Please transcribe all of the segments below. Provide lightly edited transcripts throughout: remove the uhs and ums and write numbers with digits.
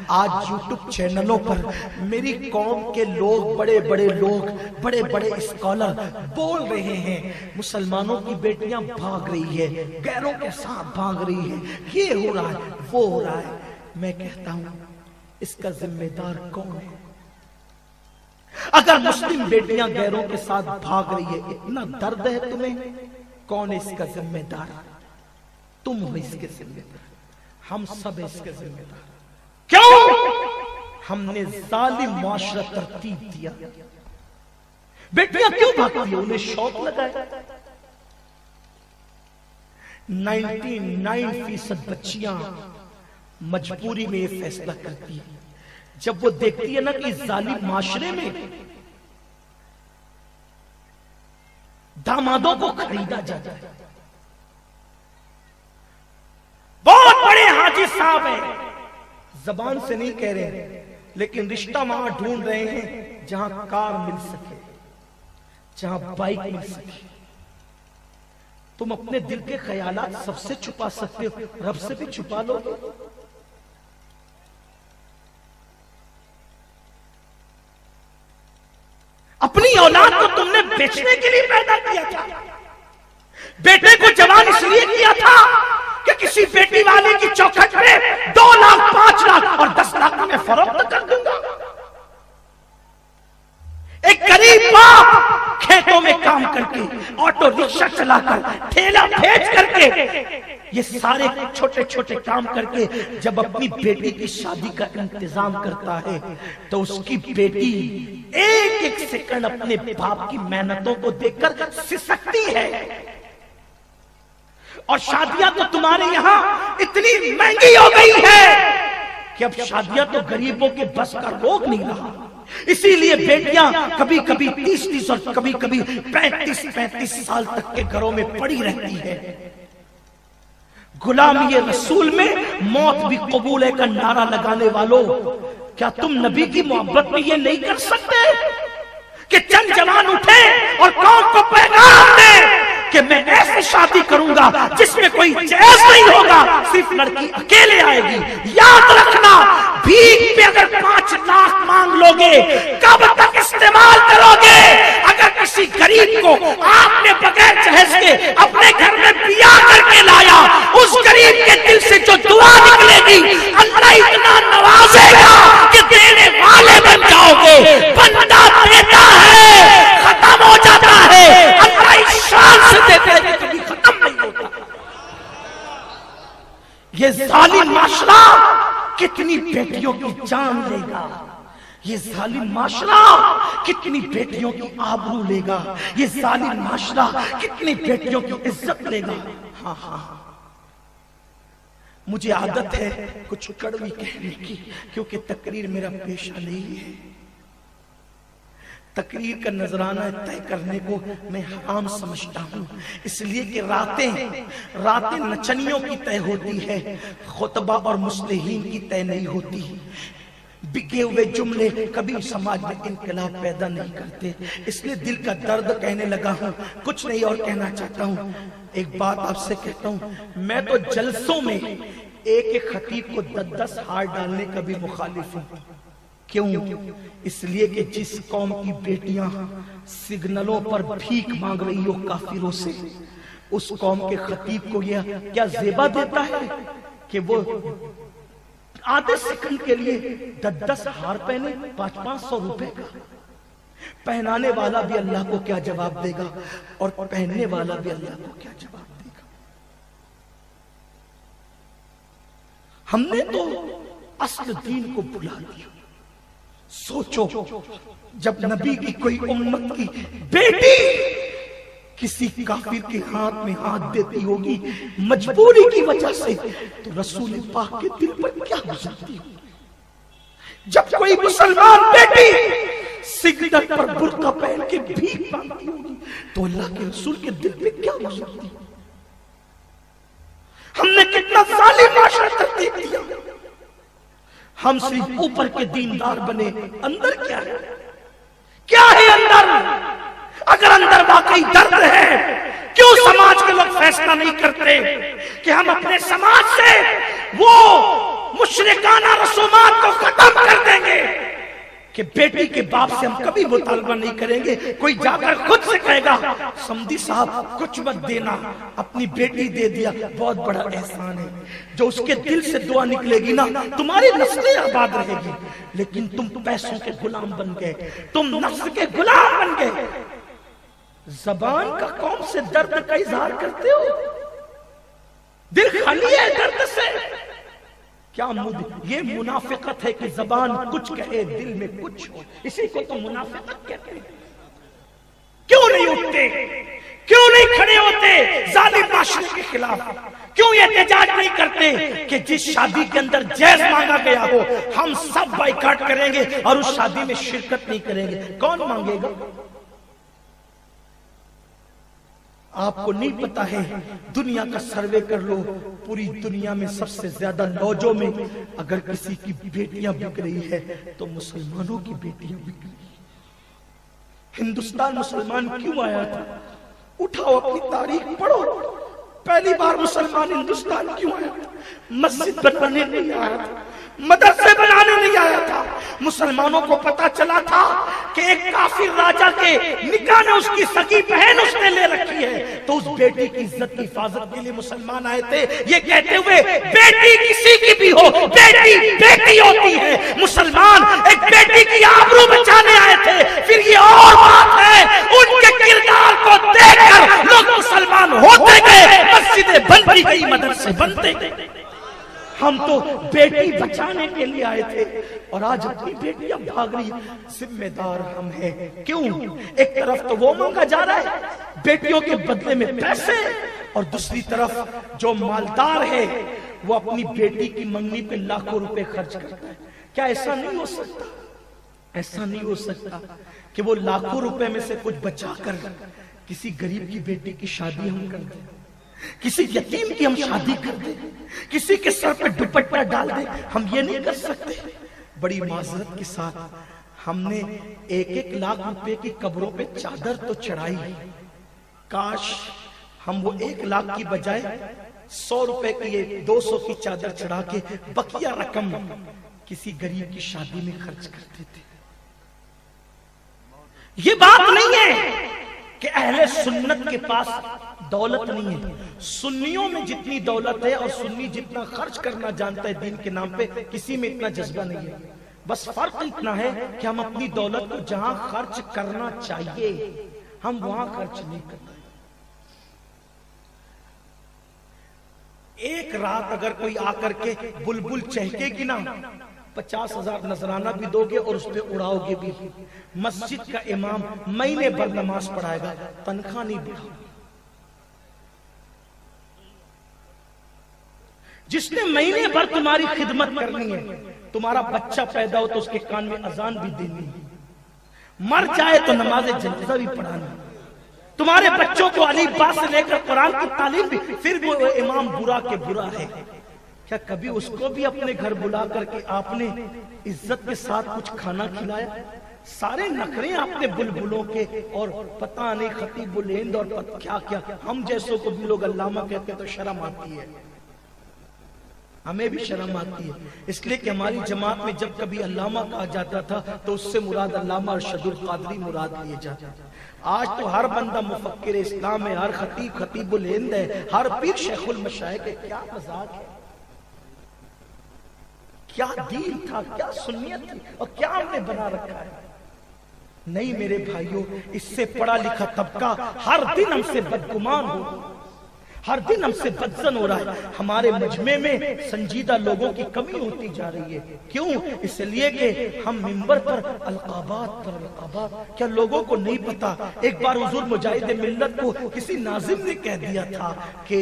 آج یوٹیوب چینلوں پر میری قوم کے لوگ، بڑے بڑے لوگ، بڑے بڑے اسکالر بول رہے ہیں مسلمانوں کی بیٹیاں بھاگ رہی ہے، غیروں کے ساتھ بھاگ رہی ہے، یہ ہو رہا ہے، وہ ہو رہا ہے۔ میں کہتا ہوں اس کا ذمہ دار کون ہے؟ اگر مسلم بیٹیاں غیروں کے ساتھ بھاگ رہی ہے، اتنا درد ہے تمہیں، کون ہے اس کا ذمہ دار؟ تم ہو اس کے ذمہ دار، ہم سب اس کے ذمہ دار۔ کیوں؟ ہم نے ظالم معاشرہ ترتیب دیا۔ بیٹیاں کیوں بھاگتی ہیں؟ انہیں شوق لگا ہے۔ 99% بچیاں مجبوری میں یہ فیصلہ کرتی ہیں، جب وہ دیکھتی ہے نا کہ ظالم معاشرے میں دامادوں کو خریدا جاتا ہے۔ بہت بڑے حاجی صاحب ہیں، زبان سے نہیں کہہ رہے، لیکن رشتہ وہاں ڈھونڈ رہے ہیں جہاں کار مل سکے، جہاں بائک مل سکے۔ تم اپنے دل کے خیالات سب سے چھپا سکتے ہو، رب سے بھی چھپا لو گے؟ اپنی اولاد کو تم نے بیچنے کے لیے پیدا کیا تھا۔ بیٹے کو جوان اس لیے کیا تھا کہ کسی بیٹی والے کی چوکھٹ میں 2 لاکھ 5 لاکھ اور 10 لاکھ میں فروخت کر دوں گا۔ ایک غریب باپ کھیتوں میں کام کر کے، آٹو رکشہ چلا کر، ٹھیلا بھیج کر کے، یہ سارے چھوٹے چھوٹے کام کر کے جب اپنی بیٹی کی شادی کا انتظام کرتا ہے تو اس کی بیٹی ایک ایک سیکنڈ اپنے باپ کی محنتوں کو دیکھ کر سسکتی ہے۔ اور شادیاں تو تمہارے یہاں اتنی مہنگی ہو گئی ہے کہ اب شادیاں تو غریبوں کے بس کا روگ نہیں رہا۔ اسی لیے بیٹیاں کبھی کبھی 30 اور کبھی کبھی 35 سال تک کے گھروں میں پڑی رہتی ہے۔ غلامی رسول میں موت بھی قبول ہے کا نعرہ لگانے والوں، کیا تم نبی کی محبت میں یہ نہیں کر سکتے کہ چند جوان اٹھے اور قوم کو پیغام دیں کہ میں ایسے شادی کروں گا جس میں کوئی جائز نہیں ہوگا، صرف لڑکی اکیلے آئے گی۔ یاد رکھنا، بھیک پہ اگر 5 لاکھ مانگ لوگے کب تک استعمال کرو گے؟ اگر کسی غریب کو آپ نے بغیر جہیز کے اپنے گھر میں بیاہ کر کے لایا، اس غریب کے دل سے جو دعا نکلے گی اللہ اتنا نوازے گا کہ دینے والے بن جاؤ گے۔ بندہ دیتا ہے ختم ہو جاتا ہے، اللہ اس شان سے دیتے ہیں کہ کبھی ختم نہیں ہوتا۔ یہ ظالم معاشرہ کتنی بیٹیوں کی جان لے گا، یہ ظالم معاشرہ کتنی بیٹیوں کی آبرو لے گا، یہ ظالم معاشرہ کتنی بیٹیوں کی عزت لے گا۔ ہاں ہاں، مجھے عادت ہے کچھ کڑوی کہنے کی، کیونکہ تقریر میرا پیشہ نہیں ہے۔ تقریر کا نذرانہ طے کرنے کو میں حرام سمجھتا ہوں، اس لیے کہ راتیں نچنیوں کی طے ہوتی ہے، خطبہ اور مصلحین کی طے نہیں ہوتی۔ بکے ہوئے جملے کبھی سماج میں انقلاب پیدا نہیں کرتے، اس لیے دل کا درد کہنے لگا ہوں، کچھ نہیں اور کہنا چاہتا ہوں۔ ایک بات آپ سے کہتا ہوں، میں تو جلسوں میں ایک ایک خطیب کو 10 ہار ڈالنے کا بھی مخالف ہوں۔ کیوں؟ اس لیے کہ جس قوم کی بیٹیاں سگنلوں پر بھیک مانگ رہی ہو کافروں سے، اس قوم کے خطیب کو یہ کیا زیبا دیتا ہے کہ وہ آدھے سیکنڈ کے لیے 10 ہار پہنے 500 روپے کا؟ پہنانے والا بھی اللہ کو کیا جواب دے گا اور پہننے والا بھی اللہ کو کیا جواب دے گا؟ ہم نے تو اصل دین کو بلا دیا۔ سوچو، جب نبی کی کوئی امت کی بیٹی کسی کافر کے ہاتھ میں ہاتھ دیتی ہوگی مجبوری کی وجہ سے، تو رسول پاک کے دل پر کیا گزرتی ہوگی؟ جب کوئی مسلمان بیٹی سگنل پر برقع پہن کے بھیک مانگتی ہوگی تو اللہ کے رسول کے دل پہ کیا گزرتی ہوگی؟ ہم نے کتنا ظالم معاشرہ ترتیب دیا۔ ہم صرف اوپر کے دیندار بنے، اندر کیا ہے؟ کیا ہے اندر؟ اگر اندر واقعی درد ہے، کیوں سماج کے لوگ فیصلہ نہیں کرتے کہ ہم اپنے سماج سے وہ مشرکانہ رسومات کو کہ بیٹی کے باپ سے ہم کبھی مطالبہ نہیں کریں گے. کوئی جا کر خود سے کہے گا سمدی صاحب کچھ مت دینا, اپنی بیٹی دے دیا, بہت بڑا احسان ہے. جو اس کے دل سے دعا نکلے گی نا تمہاری نسلیں آباد رہے گی. لیکن تم پیسوں کے غلام بن گئے, تم نفس کے غلام بن گئے. زبان کا قوم سے درد کا اظہار کرتے ہو, دل خالی ہے درد سے. کیا یہ منافقت ہے کہ زبان کچھ کہے دل میں کچھ ہو, اسی کو تو منافقت کہتے ہیں. کیوں نہیں اٹھتے, کیوں نہیں کھڑے ہوتے ظالم معاشرے کے خلاف؟ کیوں یہ احتجاج نہیں کرتے کہ جس شادی کے اندر جائز مانگا گیا ہو ہم سب بائیکاٹ کریں گے اور اس شادی میں شرکت نہیں کریں گے؟ کون مانگے گا؟ آپ کو نہیں پتا ہے, دنیا کا سروے کر لو, پوری دنیا میں سب سے زیادہ لوجوں میں اگر کسی کی بیٹیاں بک رہی ہے تو مسلمانوں کی بیٹیاں بک رہی ہیں. ہندوستان مسلمان کیوں آیا تھا؟ اٹھاؤ اپنی تاریخ پڑھو, پہلی بار مسلمان ہندوستان کیوں آیا تھا؟ مسجد بنانے نہیں آیا تھا, مدرسے بنانے نہیں آیا تھا. مسلمانوں کو پتا چلا تھا کہ ایک کافر راجہ کے نکاح میں اس کی سگی بہن اس نے لے رکھی ہے, تو اس بیٹی کی عزت کی حفاظت کے لیے مسلمان آئے تھے, یہ کہتے ہوئے بیٹی کسی کی بھی ہو بیٹی بیٹی ہوتی ہے. مسلمان ایک بیٹی کی آبرو بچانے آئے تھے. پھر یہ اور بات ہے ان کے کردار کو دیکھ کر لوگ مسلمان ہوتے گئے, مسجدیں بنتی گئی, مدرسے بنتے گئے. ہم تو بیٹی بچانے کے لیے آئے تھے اور آج اپنی بیٹیاں بھاگ رہی. ذمہ دار ہم ہیں. کیوں؟ ایک طرف تو وہ مانگا جا رہا ہے بیٹیوں کے بدلے میں پیسے, اور دوسری طرف جو مالدار ہے وہ اپنی بیٹی کی منگنی پہ لاکھوں روپے خرچ کرتا ہے. کیا ایسا نہیں ہو سکتا, ایسا نہیں ہو سکتا کہ وہ لاکھوں روپے میں سے کچھ بچا کر کسی غریب کی بیٹی کی شادی ہم کر دیں, کسی یتیم کی ہم شادی کر دیں, کسی کے سر پہ دوپٹہ ڈال دیں؟ ہم یہ نہیں کر سکتے. بڑی معذرت کے ساتھ ہم نے 1-1 لاکھ روپے کی قبروں پہ چادر تو چڑھائی, کاش ہم وہ 1 لاکھ کی بجائے 100 روپے کی 200 کی چادر چڑھا کے بقیہ رقم کسی غریب کی شادی میں خرچ کرتے تھے. یہ بات نہیں ہے کہ اہل سنت کے پاس دولت نہیں ہے. سنیوں میں جتنی دولت ہے اور سنی جتنا خرچ کرنا جانتا ہے دین کے نام پہ, کسی میں اتنا جذبہ نہیں ہے. بس فرق اتنا ہے کہ ہم اپنی دولت کو جہاں خرچ کرنا چاہیے ہم وہاں خرچ نہیں کرتے. ایک رات اگر کوئی آ کر کے بلبل چہکے گی نا 50,000 نذرانہ بھی دو گے اور اس پہ اڑاؤ گے بھی. مسجد کا امام مہینے بھر نماز پڑھائے گا, تنخواہ نہیں بڑھاؤ. جس نے مہینے بھر تمہاری خدمت کرنی ہے, تمہارا بچہ پیدا ہو تو اس کے کان میں اذان بھی دینی ہے, مر جائے تو نماز جنازہ بھی پڑھانی, تمہارے بچوں کو الف با سے لے کر قرآن کی تعلیم بھی. پھر وہ امام برا کے برا ہے. کیا کبھی اس کو بھی اپنے گھر بلا کر کے آپ نے عزت کے ساتھ کچھ کھانا کھلایا؟ سارے نخرے آپ نے بلبلوں کے, اور پتہ نہیں خطیب الہند اور کیا کیا. ہم جیسوں کو بھی لوگ علامہ کہتے تو شرم آتی ہے, ہمیں بھی شرم آتی ہے. اس لیے کہ ہماری جماعت میں جب کبھی علامہ کہا جاتا تھا تو اس سے مراد علامہ ارشد القادری مراد لیے جاتے تھے. آج تو ہر بندہ مفکر اسلام ہے, ہر خطیب خطیب الہند ہے, ہر پیر شیخ المشائخ ہے. کیا مذاق ہے, کیا دین تھا, کیا سنیت تھی, اور کیا ہم نے بنا رکھا ہے. نہیں میرے بھائیوں, اس سے پڑھا لکھا طبقہ ہر دن ہم سے بدگمان ہو, ہر دن ہم سے بدزن ہو رہا ہے. ہمارے مجمع میں سنجیدہ لوگوں کی کمی ہوتی جا رہی ہے. کیوں؟ اس لیے کہ ہم منبر پر القابات پر القابات. کیا لوگوں کو نہیں پتا؟ ایک بار حضور مجاہد ملت کو کسی ناظم نے کہہ دیا تھا کہ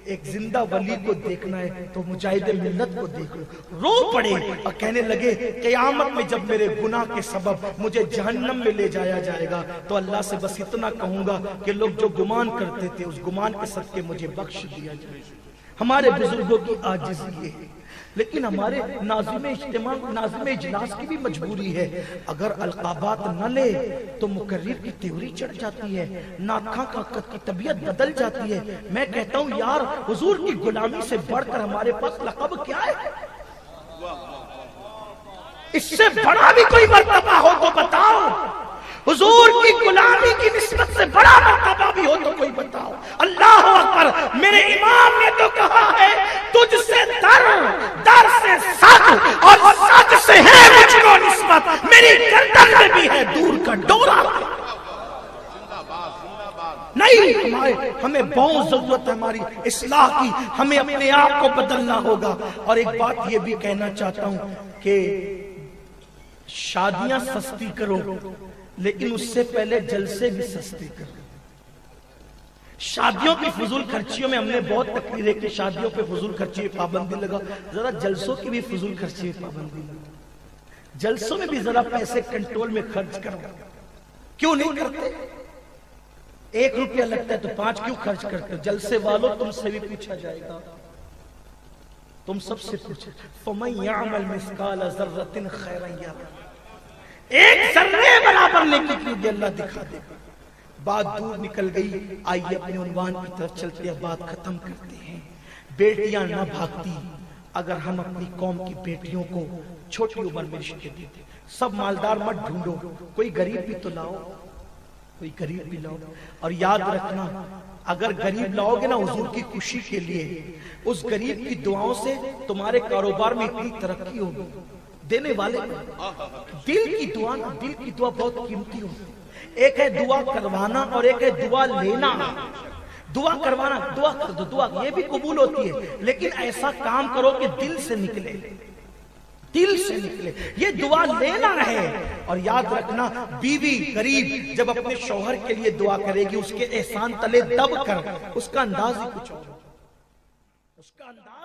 ایک زندہ ولی کو دیکھنا ہے تو مجاہد ملت کو دیکھ لو. رو پڑے اور کہنے لگے قیامت میں جب میرے گناہ کے سبب مجھے جہنم میں لے جایا جائے گا تو اللہ سے بس اتنا کہوں گا کہ لوگ جو گمان کرتے تھے اس گمان کے صدقے مجھے بخش دیا جائے. ہمارے بزرگوں کی عاجزی ہے, لیکن ہمارے ناظم اجتماع ناظم اجلاس کی بھی مجبوری ہے. اگر القابات نہ لے تو مقرر کی تیوری چڑھ جاتی ہے, ناکھاں کی طبیعت بدل جاتی ہے. میں کہتا ہوں یار حضور کی غلامی سے بڑھ کر ہمارے پاس لقب کیا ہے؟ اس سے بڑا بھی کوئی مرتبہ ہو تو بتاؤ، حضور کی غلامی کی نسبت سے بڑا مرتبہ بھی ہو تو کوئی بتاؤ۔ اللہ اکبر، میرے امام نے تو کہا ہے تجھ سے در سے سد اور سد سے ہے مجھ کو نسبت، میری گردن میں بھی ہے دور کا ڈورا۔ نہیں، ہمیں بہت ضرورت ہے ہماری اصلاح کی، ہمیں اپنے آپ کو بدلنا ہوگا۔ اور ایک بات یہ بھی کہنا چاہتا ہوں کہ شادیاں سستی کرو، لیکن اس سے پہلے جلسے بھی سستے کرو۔ شادیوں کی فضول خرچیوں میں ہم نے بہت تقریریں کی، شادیوں پہ فضول خرچی پہ پابندی لگا، ذرا جلسوں کی بھی فضول خرچی پہ پابندی لگا، جلسوں میں بھی ذرا پیسے کنٹرول میں خرچ کرو۔ کیوں نہیں کرتے؟ 1 روپیہ لگتا ہے تو 5 کیوں خرچ کرتے ہو؟ جلسے والوں تم سے بھی پوچھا جائے گا، تم سب سے پوچھا۔ فَمَنْ يَعْمَلْ مِثْقَالَ ذَرَّةٍ خَيْرًا يَرَهُ، ایک ذرے برابر نیکی کی اللہ دکھا دے گا۔ بات دور نکل گئی، آئیے اپنے عنوان کی طرف چلتے ہیں، بات ختم کرتے ہیں۔ بیٹیاں نہ بھاگتی اگر ہم اپنی قوم کی بیٹیوں کو چھوٹی عمر میں رشتے دیتے۔ سب مالدار مت ڈھونڈو، کوئی غریب بھی تو لاؤ، کوئی غریب بھی لاؤ۔ اور یاد رکھنا، اگر غریب لاؤ گے نا حضور کی خوشی کے لیے، اس غریب کی دعاؤں سے تمہارے کاروبار میں اتنی ترقی ہوگی۔ دینے والے دل کی دعا نا، دل کی دعا بہت قیمتی ہوتی ہے۔ ایک ہے دعا کروانا اور ایک ہے دعا لینا۔ دعا کروانا، دعا کر دو، دعا یہ بھی قبول ہوتی ہے، لیکن ایسا کام کرو کہ دل سے نکلے، دل سے نکلے، یہ دعا لینا ہے۔ اور یاد رکھنا، بیوی غریب جب اپنے شوہر کے لیے دعا کرے گی، اس کے احسان تلے دب کر، اس کا انداز ہی کچھ اور، اس کا انداز